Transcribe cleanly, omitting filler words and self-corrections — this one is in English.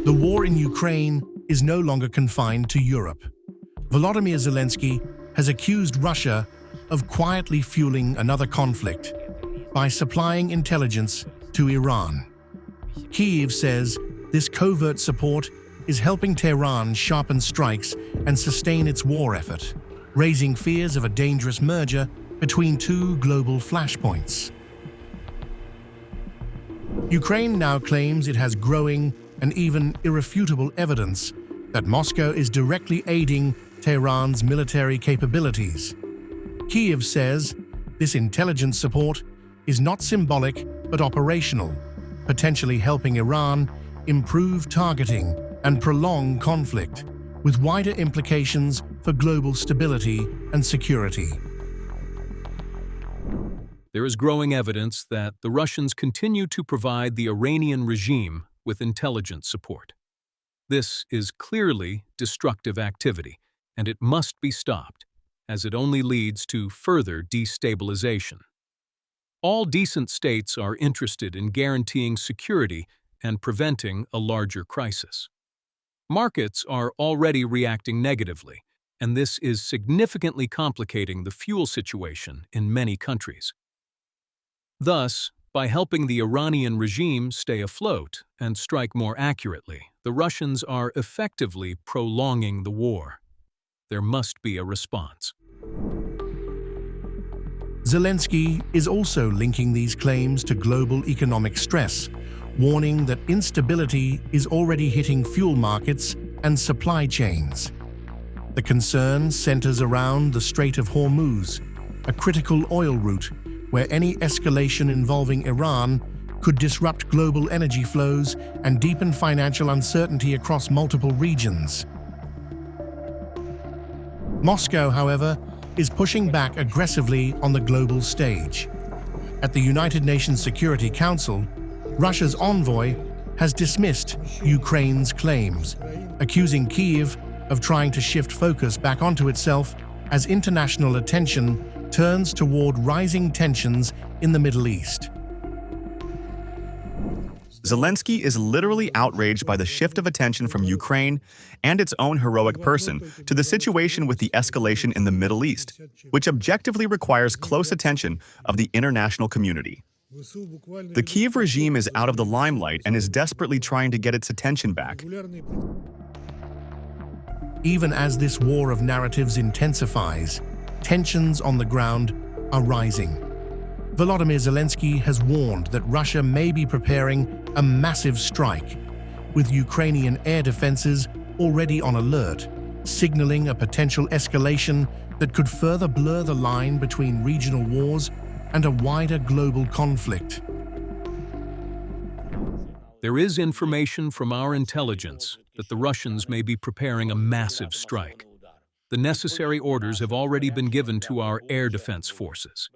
The war in Ukraine is no longer confined to Europe. Volodymyr Zelensky has accused Russia of quietly fueling another conflict by supplying intelligence to Iran. Kyiv says this covert support is helping Tehran sharpen strikes and sustain its war effort, raising fears of a dangerous merger between two global flashpoints. Ukraine now claims it has growing and even irrefutable evidence that Moscow is directly aiding Tehran's military capabilities. Kyiv says this intelligence support is not symbolic but operational, potentially helping Iran improve targeting and prolong conflict, with wider implications for global stability and security. There is growing evidence that the Russians continue to provide the Iranian regime with intelligence support. This is clearly destructive activity, and it must be stopped, as it only leads to further destabilization. All decent states are interested in guaranteeing security and preventing a larger crisis. Markets are already reacting negatively, and this is significantly complicating the fuel situation in many countries. Thus, by helping the Iranian regime stay afloat and strike more accurately, the Russians are effectively prolonging the war. There must be a response. Zelensky is also linking these claims to global economic stress, warning that instability is already hitting fuel markets and supply chains. The concern centers around the Strait of Hormuz, a critical oil route where any escalation involving Iran could disrupt global energy flows and deepen financial uncertainty across multiple regions. Moscow, however, is pushing back aggressively on the global stage. At the United Nations Security Council, Russia's envoy has dismissed Ukraine's claims, accusing Kyiv of trying to shift focus back onto itself as international attention turns toward rising tensions in the Middle East. Zelensky is literally outraged by the shift of attention from Ukraine and its own heroic person to the situation with the escalation in the Middle East, which objectively requires close attention of the international community. The Kyiv regime is out of the limelight and is desperately trying to get its attention back. Even as this war of narratives intensifies, tensions on the ground are rising. Volodymyr Zelensky has warned that Russia may be preparing a massive strike, with Ukrainian air defenses already on alert, signaling a potential escalation that could further blur the line between regional wars and a wider global conflict. There is information from our intelligence that the Russians may be preparing a massive strike. The necessary orders have already been given to our air defense forces.